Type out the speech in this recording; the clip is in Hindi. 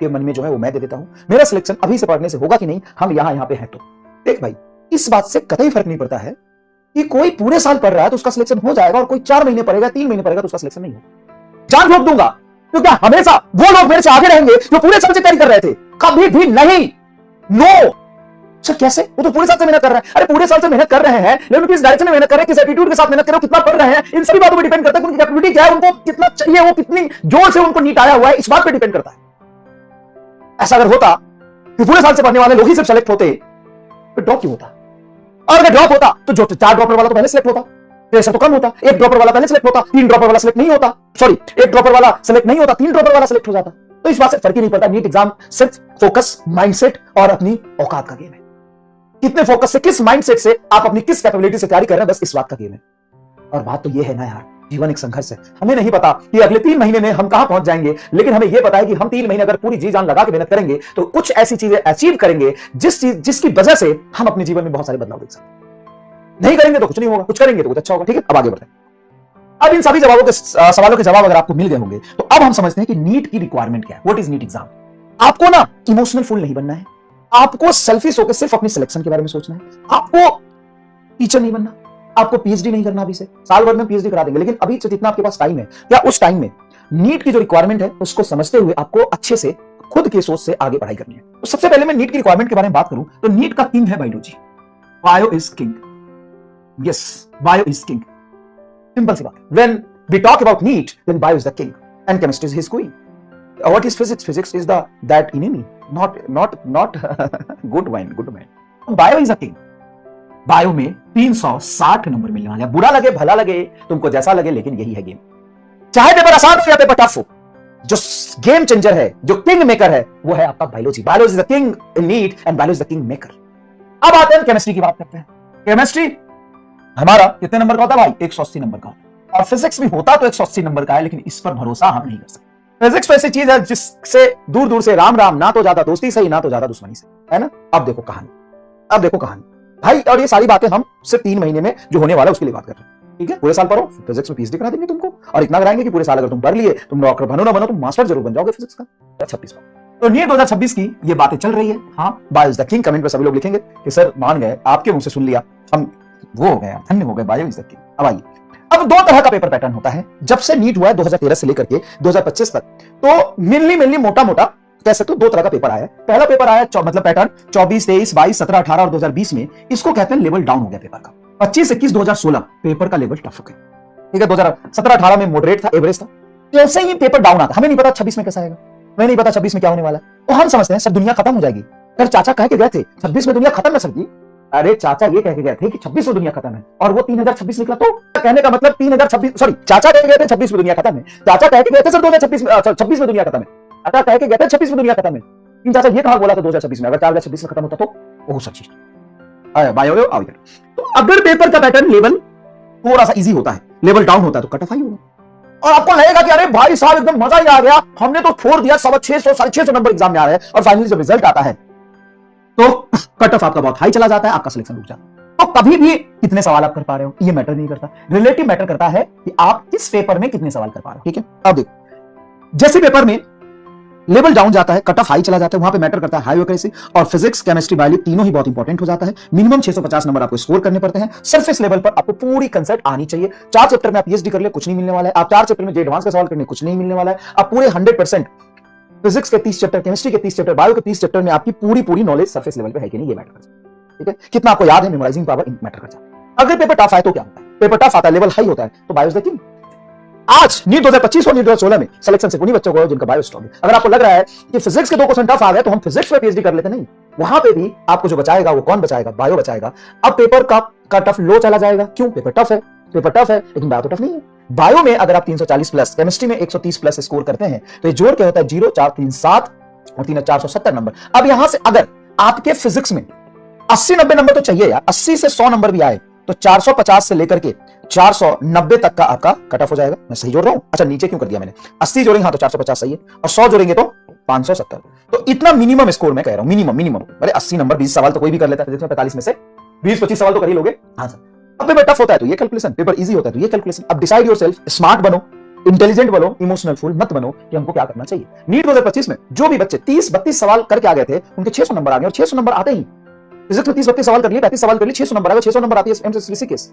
आपके मन में जो है वो मैं दे देता हूं। मेरा सिलेक्शन अभी से पढ़ने से होगा कि नहीं, हम यहां पे हैं। तो देख भाई, इस बात से कतई फर्क नहीं पड़ता है कि कोई पूरे साल पढ़ रहा है तो उसका सिलेक्शन हो जाएगा, और कोई 4 महीने पढ़ेगा, 3 महीने पढ़ेगा तो उसका सिलेक्शन नहीं होगा। जान झोंक दूंगा तो क्या हमेशा वो लोग मेरे से आगे रहेंगे जो पूरे साल से तैयारी कर रहे थे? कभी भी नहीं। नो सर, कैसे? वो तो पूरे साल से मेहनत कर रहे हैं। अरे पूरे साल से मेहनत कर रहे हैं, लेकिन किस डायरेक्शन में मेहनत कर रहे हैं, किस एटीट्यूड के साथ मेहनत कर रहे हो, कितना पढ़ रहे हैं, इन सभी बातों पर डिपेंड करता है। उनकी कैपेबिलिटी क्या है, उनको कितना चाहिए, वो कितनी जोर से उनको नीट आया हुआ है, इस बात पर डिपेंड करता है। ऐसा अगर होता कि पूरे साल से पढ़ने वाले लोग ही सिर्फ सेलेक्ट होते तो ड्रॉप क्यों होता? और अगर ड्रॉप होता तो जो 4 ड्रॉपर वाला तो पहले सिलेक्ट होता, ऐसा तो कम होता। 1 ड्रॉपर वाला पहले सिलेक्ट होता, 3 ड्रॉपर वाला सिलेक्ट नहीं होता। सॉरी, 1 ड्रॉपर वाला सिलेक्ट नहीं होता, 3 ड्रॉपर वाला सिलेक्ट हो जाता। तो इस बात से फर्क ही नहीं पड़ता। नीट एग्जाम सिर्फ फोकस, माइंडसेट और अपनी औकात का गेम है। कितने फोकस से, किस माइंडसेट से आप अपनी किस कैपेबिलिटी से तैयारी कर रहे हैं, बस इस बात का गेम है। और बात तो ये है ना यार, जीवन एक संघर्ष है। हमें नहीं पता कि अगले 3 महीने में हम कहां पहुंच जाएंगे, लेकिन हमें यह पता है कि हम 3 महीने अगर पूरी जी जान लगा के मेहनत करेंगे तो कुछ ऐसी चीजें अचीव करेंगे जिसकी वजह से हम अपने जीवन में बहुत सारे बदलाव देख सकते हैं। नहीं करेंगे तो कुछ नहीं होगा, कुछ करेंगे तो कुछ अच्छा होगा। ठीक है, अब आगे बढ़ते हैं। अब इन सभी सवालों के जवाब अगर आपको मिल गए होंगे तो अब हम समझते हैं कि नीट की रिक्वायरमेंट क्या है। What is NEET exam? आपको ना इमोशनल फूल नहीं बनना है, आपको सेल्फिश होकर सिर्फ अपने सिलेक्शन के बारे में सोचना है, आपको टीचर नहीं बनना, आपको पीएचडी नहीं करना। अभी से साल भर में पीएचडी करा देंगे, लेकिन अभी से जितना आपके पास टाइम है, या उस टाइम में नीट की जो रिक्वायरमेंट है उसको समझते हुए आपको अच्छे से खुद की सोच से आगे पढ़ाई करनी है। तो सबसे पहले मैं नीट की रिक्वायरमेंट के बारे में बात करूं तो नीट का किंग है biology. Bio is king. Yes, bio is king. Simple सी बात। When we talk about NEET, then bio is the king and chemistry is his queen. What is physics? Physics is that enemy, not good wine. Bio is a king. Bio में 360 नंबर मिलने वाले हैं। बुरा लगे भला लगे, तुमको जैसा लगे, लेकिन यही है गेम। चाहे पेपर आसान हो या पेपर टफ हो, जो गेम चेंजर है, जो किंग मेकर है, वो है आपका biology. Biology is the king in neat and biology is the king maker. अब आते हैं केमिस्ट्री की बात करते हैं। केमिस्ट्री हमारा कितने नंबर का होता है भाई? 180 नंबर का। और फिजिक्स भी होता तो 180 नंबर का है, लेकिन इस पर भरोसा हम नहीं कर सकते। फिजिक्स तो ऐसी चीज है जिससे दूर दूर से राम राम, ना तो ज्यादा दोस्ती सही, ना तो ज्यादा दुश्मनी से, है ना। अब देखो कहानी भाई। और ये सारी बातें हम सिर्फ 3 महीने में जो होने वाला है उसके लिए बात कर रहे हैं। ठीक है, पूरे साल पढ़ो, फिजिक्स में पीएचडी करा देंगे तुमको, और इतना कराएंगे कि पूरे साल अगर तुम पढ़ लिए, तुम डॉक्टर बनो ना बनो, तुम मास्टर जरूर बन जाओगे फिजिक्स का। 2026 में तो नीट 2026 की ये बातें चल रही है। हाँ, bio is the king. Comment पर सभी लोग लिखेंगे कि सर मान गए, आपके मुंह से सुन लिया, हम वो हो गए, धन्य हो गए, बायो इज द किंग। अब आइए, अब 2 तरह का पेपर पैटर्न होता है जब से नीट हुआ है 2013 से लेकर के 2025 तक। तो मेनली मोटा कह सकते हो 2 तरह का पेपर आया है। पहला पेपर आया मतलब पैटर्न 24, 23, 22, 17, 18 और 2020 में, इसको कहते हैं लेवल डाउन हो गया पेपर का। 25, 21, 2016 पेपर का लेवल टफ हो गया। ठीक है, 2017, 18 में मॉडरेट था, एवरेज था। जैसे ही पेपर डाउन आता, हमें नहीं पता 26 में कैसा आएगा, हमें नहीं पता 26 में क्या होने वाला है। तो हम समझते हैं सर दुनिया खत्म हो जाएगी। सर चाचा कह के गए थे 26 में दुनिया खत्म है सर जी। अरे चाचा ये कह के गए थे कि 26 में दुनिया खत्म है, और वो 3026 निकला। तो कहने का मतलब 3026, सॉरी, चाचा कह के गए थे 26 में दुनिया खत्म है, चाचा कह के गए थे सर 2026 में दुनिया खत्म है, चाचा कह के गए थे 26 में दुनिया खत्म है। इन चाचा ये कहां बोला था 2026 में? अगर 2026 में खत्म होता तो वो सच्ची बायो। तो अगर पेपर का पैटर्न लेवल थोड़ा सा इजी होता है, लेवल डाउन होता है, तो कट ऑफ हाई होगा। और आपको लगेगा कि अरे भाई साहब एकदम मजा ही आ गया, हमने तो फोड़ दिया, 650, 650 नंबर एग्जाम में आ रहे हैं, और फाइनली जब रिजल्ट आता है तो कट ऑफ आपका बहुत हाई चला जाता है, आपका सिलेक्शन रुक जाता है। तो कभी भी कितने सवाल आप कर पा रहे हो ये मैटर नहीं करता, रिलेटिव मैटर करता है कि आप किस पेपर में कितने सवाल कर पा रहे हो। ठीक है, अब देखो, जैसे पेपर में लेवल डाउन जाता है, कट ऑफ हाई चला जाता है, वहां पे मैटर करता है हाई एक्यूरेसी, और फिजिक्स, केमिस्ट्री, बायो तीनों ही बहुत इंपॉर्टेंट हो जाता है। मिनिमम 650 नंबर आपको स्कोर करने पड़ते हैं। सरफेस लेवल पर आपको पूरी कंसेप्ट आनी चाहिए। 4 चैप्टर में आप पीएचडी कर ले, कुछ नहीं मिलने वाला है। आप 4 चैप्टर में जे एडवांस का सवाल करने, कुछ नहीं मिलने वाला है। आप पूरे 100% फिजिक्स के 30 चैप्टर, केमिस्ट्री के 30 चैप्टर, बायो के 30 चैप्टर में आपकी पूरी नॉलेज सरफेस लेवल पे है कि नहीं, ये मैटर करता है। ठीक है, कितना आपको याद है, मेमोराइजिंग पावर मैटर करता है। अगर पेपर टफ आए तो क्या होता है? पेपर टफ आता है, लेवल हाई होता है, तो बायो इज द किंग। आज नीट 2025 और नीट 2016 में सिलेक्शन से उन्हीं बच्चों को जिनका बायो स्ट्रांग है। अगर आपको लग रहा है कि फिजिक्स के 2% टफ आ गए तो हम फिजिक्स में पीएचडी कर लेते, नहीं, वहां पे भी आपको जो बचाएगा वो कौन बचाएगा? बायो बचाएगा। अब पेपर का टफ लो चला जाएगा, क्यों? पेपर टफ है, लेकिन बायो तो टफ नहीं है। बायो में अगर आप 340 प्लस, केमिस्ट्री में 130 प्लस स्कोर करते हैं तो ये जोड़ क्या होता है? 0, 4, 3, 7 और 3, 470 नंबर। अब यहां से अगर आपके फिजिक्स में 80-90 नंबर तो चाहिए यार, 80 से 100 नंबर भी आए तो 450 से लेकर के 490 तक का आपका कट ऑफ हो जाएगा। मैं सही जोड़ रहा हूं? अच्छा, नीचे क्यों कर दिया मैंने? 80 जोड़ेंगे, हाँ, तो 450 सही है, और 100 जोड़ेंगे तो 570। तो इतना मिनिमम स्कोर मैं कह रहा हूं, मिनिमम। अरे 80 नंबर, 20 सवाल तो कोई भी कर लेता है, 45 में से 20-25 सवाल तो कर ही लोगे। हाँ सर। अब पेपर टफ होता है तो ये कैलकुलेशन, पेपर इजी होता है तो ये कैलकुलेशन। अब डिसाइड योरसेल्फ, स्मार्ट बनो, इंटेलिजेंट बनो, इमोशनल फूल मत बनो कि हमको क्या करना चाहिए। नीट 2025 में जो भी बच्चे 30-32 सवाल करके आ गए थे, उनके 600 नंबर आ गए, और 600 नंबर आते ही फिजिक्स में 30-32 सवाल कर लिए, 35 सवाल कर लिए, 600 नंबर आ गए। 600 नंबर आती है एमएससीसी केस।